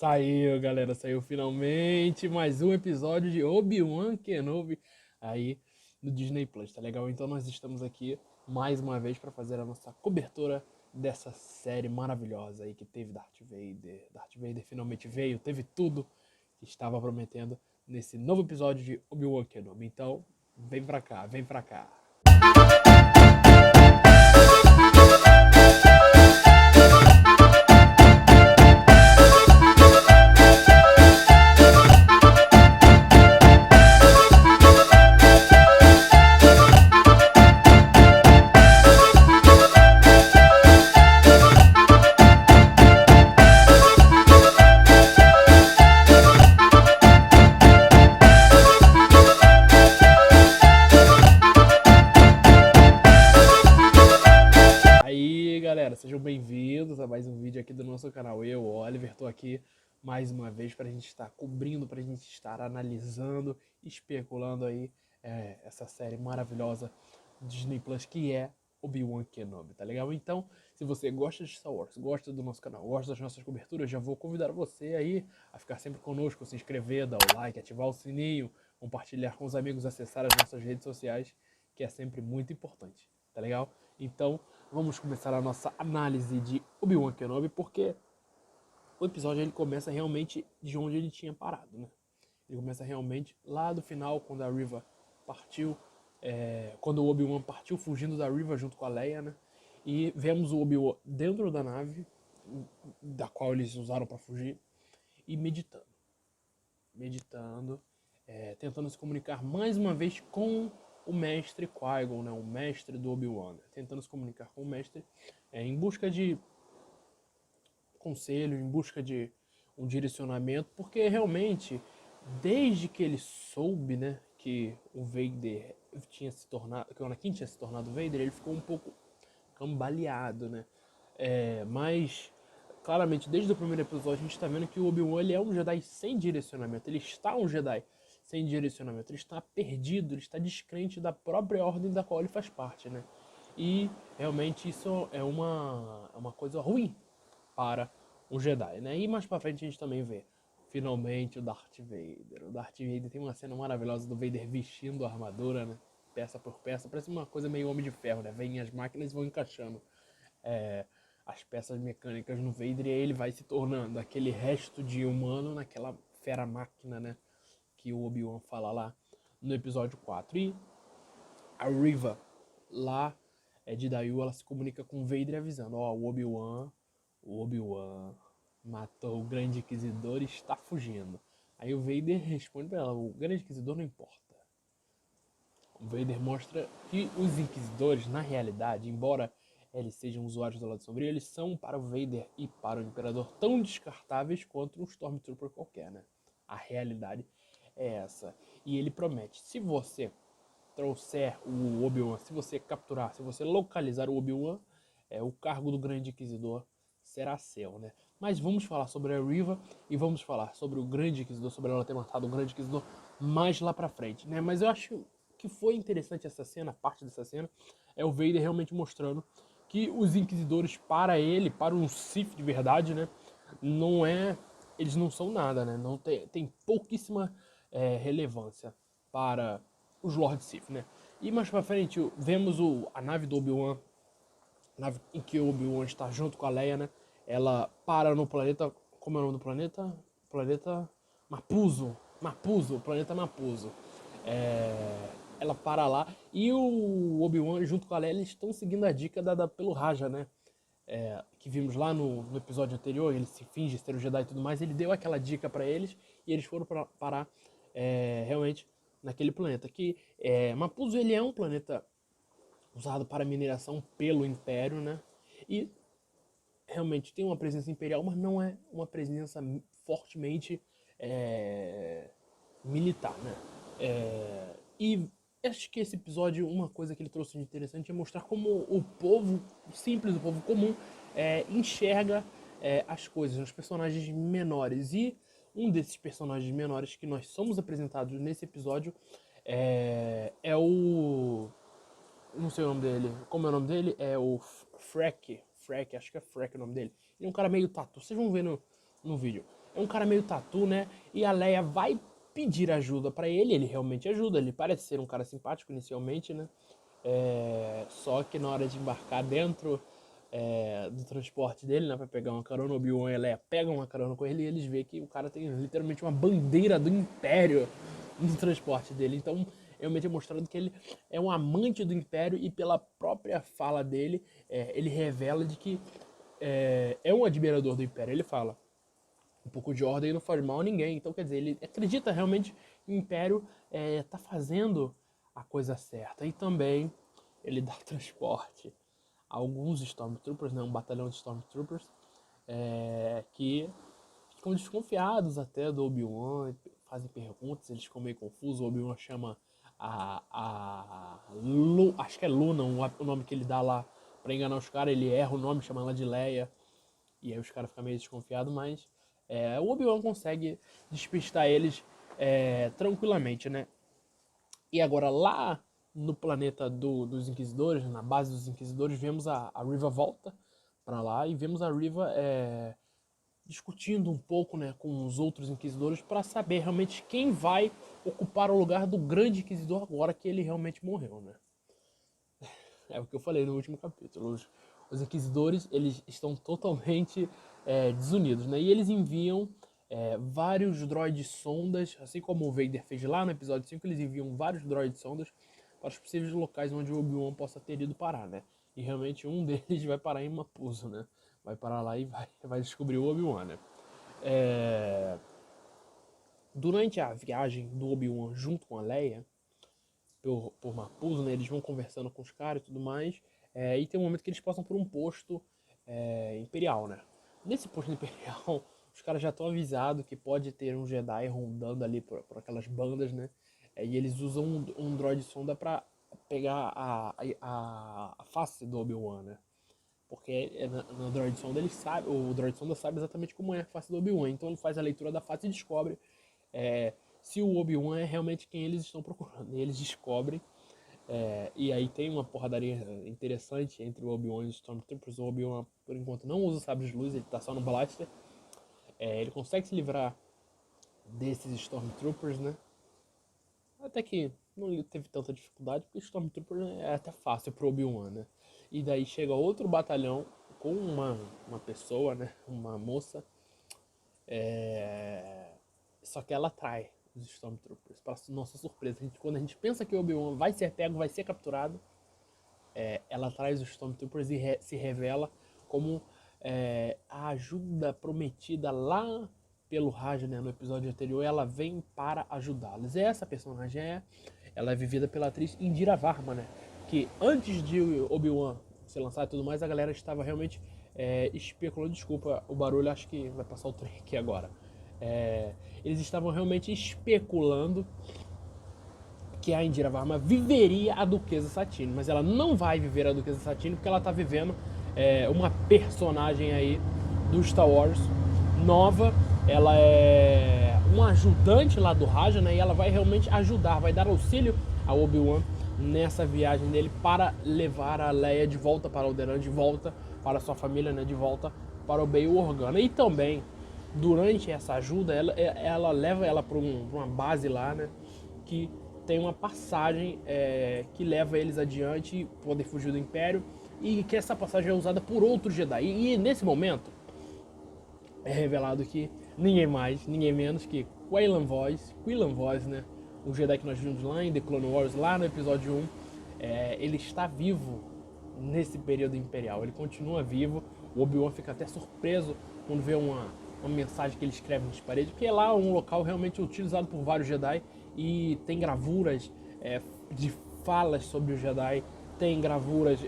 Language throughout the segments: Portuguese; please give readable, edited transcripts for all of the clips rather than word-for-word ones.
Saiu, galera, saiu finalmente mais um episódio de Obi-Wan Kenobi aí no Disney Plus, tá legal? Então nós estamos aqui mais uma vez para fazer a nossa cobertura dessa série maravilhosa aí que teve Darth Vader. Darth Vader finalmente veio, teve tudo que estava prometendo nesse novo episódio de Obi-Wan Kenobi. Então, vem pra cá, vem pra cá. Galera, sejam bem-vindos a mais um vídeo aqui do nosso canal. Eu, Oliver, tô aqui mais uma vez para a gente estar cobrindo, para a gente estar analisando, especulando aí essa série maravilhosa Disney Plus que é Obi-Wan Kenobi, tá legal? Então, se você gosta de Star Wars, gosta do nosso canal, gosta das nossas coberturas, já vou convidar você aí a ficar sempre conosco, se inscrever, dar o like, ativar o sininho, compartilhar com os amigos, acessar as nossas redes sociais, que é sempre muito importante, tá legal? Então, vamos começar a nossa análise de Obi-Wan Kenobi, porque o episódio ele começa realmente de onde ele tinha parado, né? Ele começa realmente lá do final, quando a Riva partiu, quando o Obi-Wan partiu fugindo da Riva junto com a Leia, né? E vemos o Obi-Wan dentro da nave, da qual eles usaram para fugir, e meditando, tentando se comunicar mais uma vez com o mestre Qui-Gon, né, o mestre do Obi-Wan, né, tentando se comunicar com o mestre em busca de conselho, em busca de um direcionamento, porque realmente, desde que ele soube, né, que o Vader tinha se tornado, que o Anakin tinha se tornado Vader, ele ficou um pouco cambaleado, né, mas claramente, desde o primeiro episódio, a gente está vendo que o Obi-Wan ele é um Jedi sem direcionamento. Ele está um Jedi sem direcionamento. Ele está perdido, ele está descrente da própria ordem da qual ele faz parte, né? E realmente isso é uma coisa ruim para um Jedi, né? E mais pra frente a gente também vê, finalmente, o Darth Vader. O Darth Vader tem uma cena maravilhosa do Vader vestindo a armadura, né? Peça por peça. Parece uma coisa meio Homem de Ferro, né? Vem as máquinas e vão encaixando as peças mecânicas no Vader, e aí ele vai se tornando aquele resto de humano naquela fera máquina, né, que o Obi-Wan fala lá no episódio 4. E a Riva lá de Daiu, ela se comunica com o Vader avisando, o Obi-Wan matou o Grande Inquisidor e está fugindo. Aí o Vader responde pra ela, o Grande Inquisidor não importa. O Vader mostra que os Inquisidores, na realidade, embora eles sejam usuários do lado sombrio, eles são para o Vader e para o Imperador tão descartáveis quanto um Stormtrooper qualquer, né? A realidade é essa. E ele promete, se você trouxer o Obi-Wan, se você capturar, se você localizar o Obi-Wan, o cargo do Grande Inquisidor será seu, né? Mas vamos falar sobre a Riva e vamos falar sobre o Grande Inquisidor, sobre ela ter matado o Grande Inquisidor mais lá pra frente, né? Mas eu acho que foi interessante essa cena, parte dessa cena, é o Vader realmente mostrando que os Inquisidores, para ele, para um Sith de verdade, né, eles não são nada, né, não tem pouquíssima relevância para os Lord Sith, né. E mais pra frente, vemos a nave do Obi-Wan, nave em que o Obi-Wan está junto com a Leia, né, ela para no planeta, como é o nome do planeta? Planeta Mapuzo, planeta Mapuzo. Ela para lá e o Obi-Wan junto com a Leia, eles estão seguindo a dica dada pelo Raja, né? Que vimos lá no episódio anterior, ele se finge ser o Jedi e tudo mais, ele deu aquela dica para eles e eles foram parar realmente naquele planeta. Que Mapuzo, ele é um planeta usado para mineração pelo Império, né? E realmente tem uma presença imperial, mas não é uma presença fortemente militar, né? E acho que esse episódio, uma coisa que ele trouxe de interessante é mostrar como o povo simples, o povo comum, enxerga as coisas, os personagens menores. E um desses personagens menores que nós somos apresentados nesse episódio é o... não sei o nome dele. Como é o nome dele? É o Freck. Acho que é Freck o nome dele. Ele é um cara meio tatu. Vocês vão ver no vídeo. é um cara meio tatu, né? E a Leia vai pedir ajuda pra ele, ele realmente ajuda, ele parece ser um cara simpático inicialmente, né? Só que na hora de embarcar dentro do transporte dele, né, pra pegar uma carona, o Obi-Wan e a Leia pegam uma carona com ele e eles veem que o cara tem literalmente uma bandeira do Império no transporte dele. Então, realmente é mostrado que ele é um amante do Império e pela própria fala dele, ele revela de que é um admirador do Império. Ele fala, um pouco de ordem não faz mal a ninguém. Então, quer dizer, ele acredita realmente que o Império tá fazendo a coisa certa. E também ele dá transporte a alguns Stormtroopers, né, um batalhão de Stormtroopers, que ficam desconfiados até do Obi-Wan, fazem perguntas, eles ficam meio confusos. O Obi-Wan chama acho que é Luna o nome que ele dá lá pra enganar os caras, ele erra o nome, chama ela de Leia, e aí os caras ficam meio desconfiados, mas o Obi-Wan consegue despistar eles tranquilamente, né? E agora lá no planeta dos Inquisidores, na base dos Inquisidores, vemos a Riva volta pra lá e vemos a Riva discutindo um pouco, né, com os outros Inquisidores para saber realmente quem vai ocupar o lugar do grande Inquisidor agora que ele realmente morreu, né? É o que eu falei no último capítulo. Os Inquisidores, eles estão totalmente desunidos, né? E eles enviam vários droids sondas, assim como o Vader fez lá no episódio 5, eles enviam vários droids sondas para os possíveis locais onde o Obi-Wan possa ter ido parar, né? E realmente um deles vai parar em Mapuzo, né? Vai parar lá e vai descobrir o Obi-Wan, né? Durante a viagem do Obi-Wan junto com a Leia por Mapuzo, né? Eles vão conversando com os caras e tudo mais. E tem um momento que eles passam por um posto imperial, né? Nesse posto imperial, os caras já estão avisados que pode ter um Jedi rondando ali por aquelas bandas, né? E eles usam um droid sonda pra pegar a face do Obi-Wan, né? Porque na droid sonda o droid sonda sabe exatamente como é a face do Obi-Wan. Então ele faz a leitura da face e descobre se o Obi-Wan é realmente quem eles estão procurando. E eles descobrem. E aí tem uma porradaria interessante entre o Obi-Wan e os Stormtroopers. O Obi-Wan, por enquanto, não usa sabre de luz, ele tá só no blaster. Ele consegue se livrar desses Stormtroopers, né? Até que não teve tanta dificuldade, porque Stormtrooper é até fácil pro Obi-Wan, né? E daí chega outro batalhão com uma pessoa, né? Uma moça. Só que ela atrai os Stormtroopers, para nossa surpresa. Quando a gente pensa que o Obi-Wan vai ser pego, vai ser capturado, ela traz os Stormtroopers e se revela como a ajuda prometida lá pelo Raja, né, no episódio anterior. Ela vem para ajudá-los. E essa personagem ela é vivida pela atriz Indira Varma, né, que antes de Obi-Wan ser lançado e tudo mais, a galera estava realmente especulando. Desculpa o barulho, acho que vai passar o trem aqui agora. Eles estavam realmente especulando que a Indira Varma viveria a Duquesa Satine, mas ela não vai viver a Duquesa Satine porque ela tá vivendo uma personagem aí do Star Wars nova. Ela é uma ajudante lá do Raja, né? E ela vai realmente ajudar, vai dar auxílio ao Obi-Wan nessa viagem dele para levar a Leia de volta para Alderaan, de volta para sua família, né? De volta para o Bail Organa. E também durante essa ajuda, ela leva ela para uma base lá, né? Que tem uma passagem que leva eles adiante, podem fugir do Império, e que essa passagem é usada por outros Jedi. E nesse momento é revelado que ninguém mais, ninguém menos que Quinlan Vos, né? O Jedi que nós vimos lá em The Clone Wars, lá no episódio 1, ele está vivo nesse período imperial. Ele continua vivo. O Obi-Wan fica até surpreso quando vê uma mensagem que ele escreve nas paredes, porque lá é um local realmente utilizado por vários Jedi e tem gravuras de falas sobre o Jedi, tem gravuras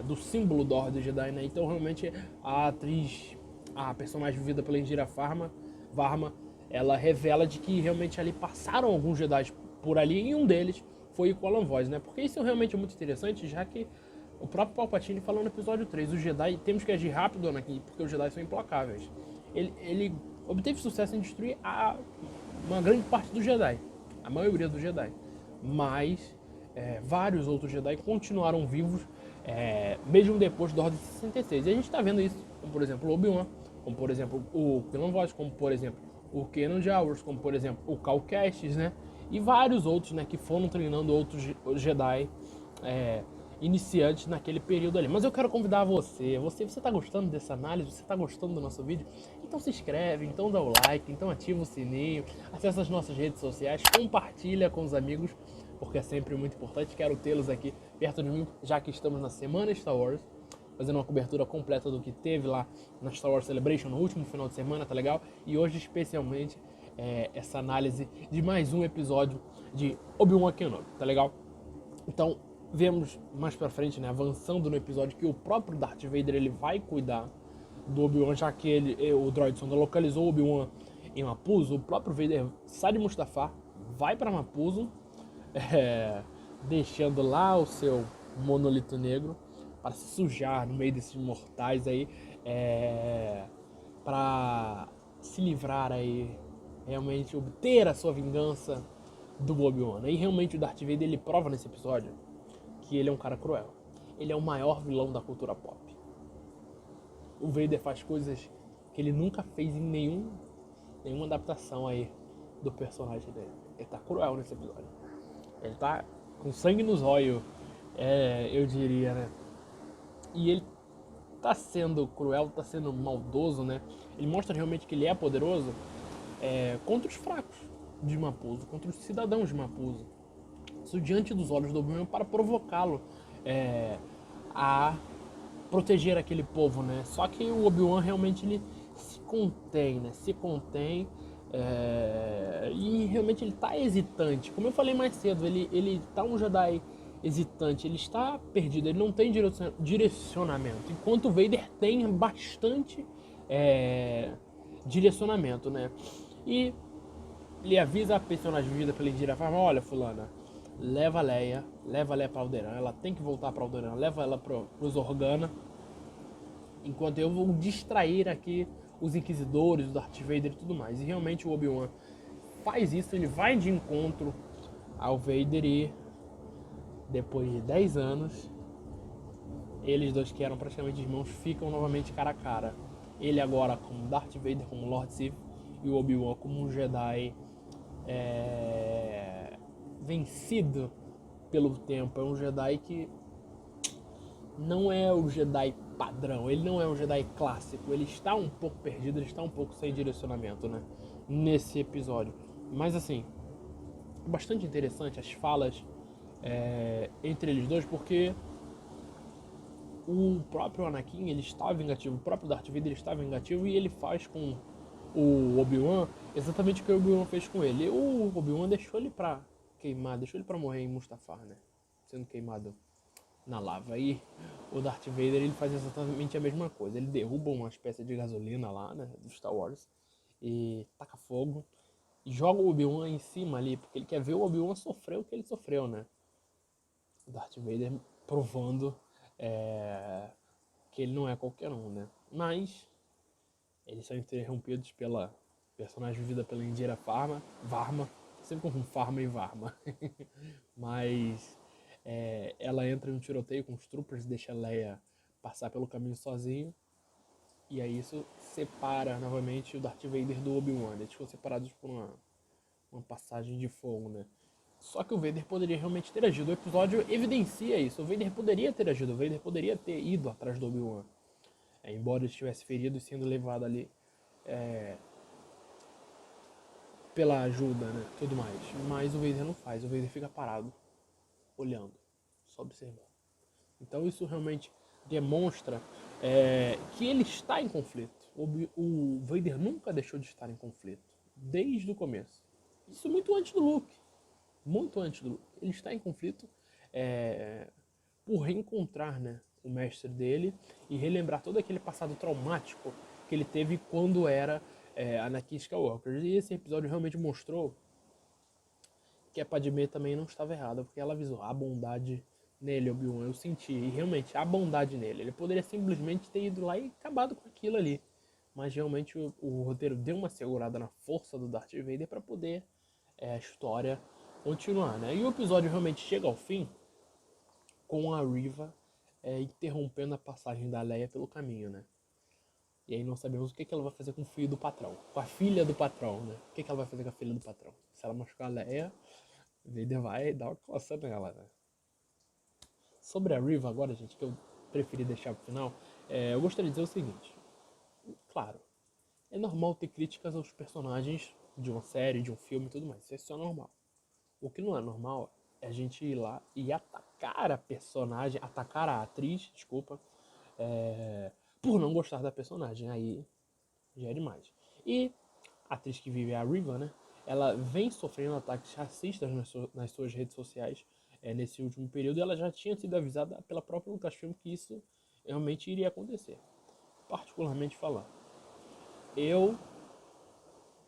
do símbolo da Ordem Jedi, né? Então realmente a atriz, a personagem vivida pela Indira Varma, ela revela de que realmente ali passaram alguns Jedi por ali e um deles foi o Quinlan Vos, né? Porque isso realmente é muito interessante, já que o próprio Palpatine falou no episódio 3, os Jedi, temos que agir rápido, Anakin, porque os Jedi são implacáveis. Ele obteve sucesso em destruir uma grande parte dos Jedi, a maioria dos Jedi, mas vários outros Jedi continuaram vivos mesmo depois da Ordem 66. E a gente está vendo isso, como por exemplo o Obi-Wan, como por exemplo o Quinlan Vos, como por exemplo o Kanan Jarrus, como por exemplo o Cal Kestis, né? E vários outros, né, que foram treinando outros Jedi iniciantes naquele período ali. Mas eu quero convidar você tá gostando dessa análise? Você tá gostando do nosso vídeo? Então se inscreve, então dá o like, então ativa o sininho, acessa as nossas redes sociais, compartilha com os amigos, porque é sempre muito importante. Quero tê-los aqui perto de mim, já que estamos na semana Star Wars, fazendo uma cobertura completa do que teve lá na Star Wars Celebration no último final de semana, tá legal? E hoje especialmente essa análise de mais um episódio de Obi-Wan Kenobi, tá legal? Então, vemos mais pra frente, né, avançando no episódio, que o próprio Darth Vader ele vai cuidar do Obi-Wan, já que o droid Sonda localizou o Obi-Wan em Mapuzo. O próprio Vader sai de Mustafar, vai para Mapuzo, deixando lá o seu monolito negro para se sujar no meio desses mortais aí, para se livrar aí, realmente obter a sua vingança do Obi-Wan. E realmente o Darth Vader ele prova nesse episódio que ele é um cara cruel. Ele é o maior vilão da cultura pop. O Vader faz coisas que ele nunca fez em nenhuma adaptação aí do personagem dele. Ele tá cruel nesse episódio. Ele tá com sangue nos olhos, eu diria, né? E ele tá sendo cruel, tá sendo maldoso, né? Ele mostra realmente que ele é poderoso contra os fracos de Mapuzo, contra os cidadãos de Mapuzo. Isso diante dos olhos do Obi-Wan para provocá-lo a proteger aquele povo, né? Só que o Obi-Wan realmente ele se contém, né? Se contém e realmente ele tá hesitante. Como eu falei mais cedo, ele tá um Jedi hesitante, ele está perdido, ele não tem direcionamento. Enquanto o Vader tem bastante direcionamento, né? E ele avisa a personagem vivida pela Indira Farma: olha, fulana, leva a Leia pra Alderaan, ela tem que voltar pra Alderaan, leva ela pros Organa, enquanto eu vou distrair aqui os Inquisidores, o Darth Vader e tudo mais. E realmente o Obi-Wan faz isso, ele vai de encontro ao Vader e depois de 10 anos, eles dois que eram praticamente irmãos ficam novamente cara a cara. Ele agora como Darth Vader, como Lord Sith, e o Obi-Wan como um Jedi vencido pelo tempo. É um Jedi que não é o Jedi padrão, ele não é um Jedi clássico, ele está um pouco perdido, ele está um pouco sem direcionamento, né, nesse episódio. Mas assim, bastante interessante as falas entre eles dois, porque o próprio Anakin ele está vingativo, o próprio Darth Vader ele está vingativo, e ele faz com o Obi-Wan exatamente o que o Obi-Wan fez com ele. O Obi-Wan deixou ele pra queimar, deixou ele pra morrer em Mustafar, né, sendo queimado na lava. E o Darth Vader ele faz exatamente a mesma coisa. Ele derruba uma espécie de gasolina lá, né, do Star Wars, e taca fogo e joga o Obi-Wan em cima ali, porque ele quer ver o Obi-Wan sofrer o que ele sofreu, né. O Darth Vader provando que ele não é qualquer um, né. Mas eles são interrompidos pela personagem vivida pela Indira Varma, sempre com Farma e Varma. Mas ela entra em um tiroteio com os troopers, deixa a Leia passar pelo caminho sozinho, e aí isso separa novamente o Darth Vader do Obi-Wan. Eles ficam separados por uma passagem de fogo, né? Só que o Vader poderia realmente ter agido. O episódio evidencia isso. O Vader poderia ter agido, o Vader poderia ter ido atrás do Obi-Wan, embora ele estivesse ferido e sendo levado ali pela ajuda, né, tudo mais. Mas o Vader não faz, o Vader fica parado, olhando, só observando. Então isso realmente demonstra que ele está em conflito. O Vader nunca deixou de estar em conflito, desde o começo. Isso muito antes do Luke. Muito antes do Luke. Ele está em conflito por reencontrar, né, o mestre dele e relembrar todo aquele passado traumático que ele teve quando era Anakin Skywalker. E esse episódio realmente mostrou que a Padmé também não estava errada, porque ela avisou a bondade nele, Obi-Wan. Eu senti, e realmente, a bondade nele. Ele poderia simplesmente ter ido lá e acabado com aquilo ali. Mas realmente o roteiro deu uma segurada na força do Darth Vader para poder a história continuar, né? E o episódio realmente chega ao fim com a Riva interrompendo a passagem da Leia pelo caminho, né? E aí não sabemos o que ela vai fazer com o filho do patrão. Com a filha do patrão, né? O que ela vai fazer com a filha do patrão? Se ela machucar a Leia, Vader vai dar uma coça nela, né? Sobre a Riva agora, gente, que eu preferi deixar pro final, eu gostaria de dizer o seguinte. Claro, é normal ter críticas aos personagens de uma série, de um filme e tudo mais. Isso é normal. O que não é normal é a gente ir lá e atacar a personagem, atacar a atriz, desculpa, por não gostar da personagem. Aí já é demais. E a atriz que vive, a Riva, né? Ela vem sofrendo ataques racistas nas suas redes sociais nesse último período. E ela já tinha sido avisada pela própria Lucasfilm que isso realmente iria acontecer. Particularmente falando, eu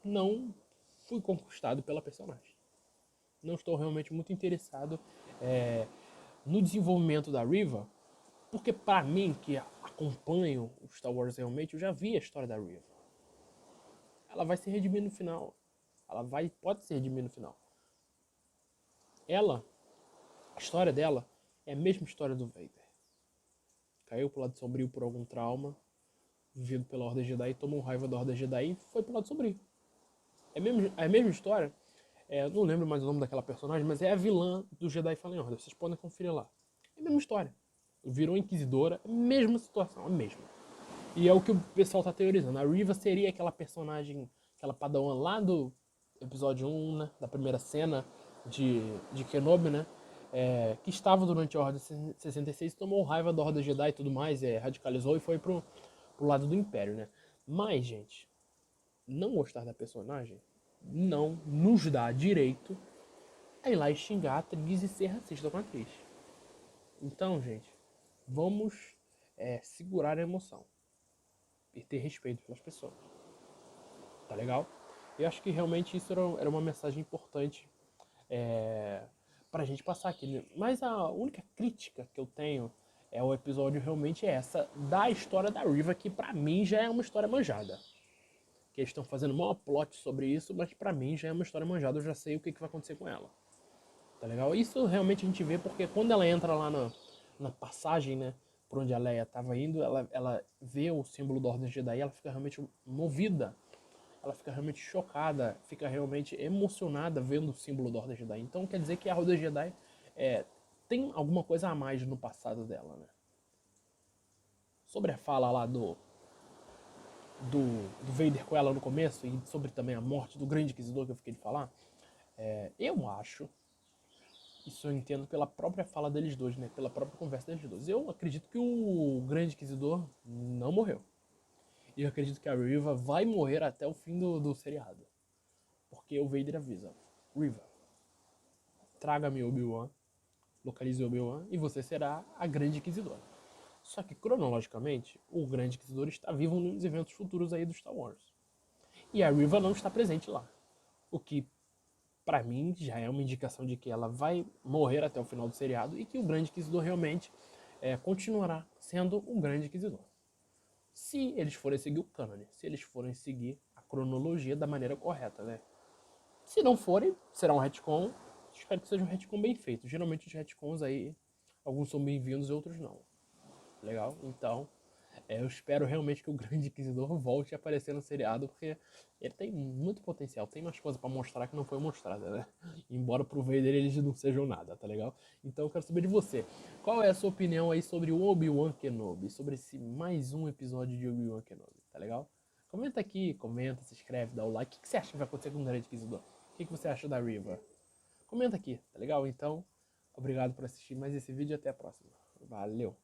não fui conquistado pela personagem. Não estou realmente muito interessado no desenvolvimento da Riva, porque para mim, que acompanho o Star Wars realmente, eu já vi a história da Riva. Ela vai se redimir no final. Pode se redimir no final. A história dela é a mesma história do Vader. Caiu pro lado sombrio por algum trauma, vivido pela Ordem Jedi, tomou raiva da Ordem Jedi e foi pro lado sombrio. É a mesma história. Eu não lembro mais o nome daquela personagem, mas é a vilã do Jedi Fallen Order. Vocês podem conferir lá. É a mesma história. Virou Inquisidora, é a mesma situação, a mesma. E é o que o pessoal tá teorizando. A Riva seria aquela personagem, aquela padawan lá do episódio 1, né? Da primeira cena de Kenobi, né? Que estava durante a Ordem 66, tomou raiva da Ordem Jedi e tudo mais, radicalizou e foi pro lado do Império, né? Mas, gente, não gostar da personagem não nos dá direito a ir lá e xingar a atriz e ser racista com a atriz. Então, gente, vamos segurar a emoção e ter respeito pelas pessoas. Tá legal? Eu acho que realmente isso era uma mensagem importante pra gente passar aqui. Mas a única crítica que eu tenho o episódio realmente é essa da história da Riva, que pra mim já é uma história manjada. Que eles estão fazendo um plot sobre isso, mas pra mim já é uma história manjada, eu já sei o que vai acontecer com ela. Tá legal? Isso realmente a gente vê porque quando ela entra lá na passagem, né, por onde a Leia tava indo, ela vê o símbolo da Ordem Jedi e ela fica realmente movida. Ela fica realmente chocada, fica realmente emocionada vendo o símbolo da Ordem Jedi. Então quer dizer que a Ordem Jedi tem alguma coisa a mais no passado dela, né? Sobre a fala lá do Vader com ela no começo e sobre também a morte do Grande Inquisidor que eu fiquei de falar, eu acho, isso eu entendo pela própria fala deles dois, né? Pela própria conversa deles dois. Eu acredito que o Grande Inquisidor não morreu. E eu acredito que a Riva vai morrer até o fim do seriado. Porque o Vader avisa: Riva, traga-me Obi-Wan, localize Obi-Wan e você será a Grande Inquisidora. Só que cronologicamente, o Grande Inquisidor está vivo nos eventos futuros aí do Star Wars. E a Riva não está presente lá. O que, pra mim, já é uma indicação de que ela vai morrer até o final do seriado e que o Grande Inquisidor realmente continuará sendo o Grande Inquisidor. Se eles forem seguir o cânone, se eles forem seguir a cronologia da maneira correta, né? Se não forem, será um retcon. Espero que seja um retcon bem feito. Geralmente os retcons aí, alguns são bem-vindos e outros não. Legal? Então, eu espero realmente que o Grande Inquisidor volte a aparecer no seriado, porque ele tem muito potencial, tem mais coisa pra mostrar que não foi mostrada, né? Embora pro Vader eles não sejam nada, tá legal? Então eu quero saber de você. Qual é a sua opinião aí sobre o Obi-Wan Kenobi? Sobre esse mais um episódio de Obi-Wan Kenobi, tá legal? Comenta aqui, comenta, se inscreve, dá o like. O que você acha que vai acontecer com o Grande Inquisidor? O que você acha da Riva? Comenta aqui, tá legal? Então, obrigado por assistir mais esse vídeo e até a próxima. Valeu!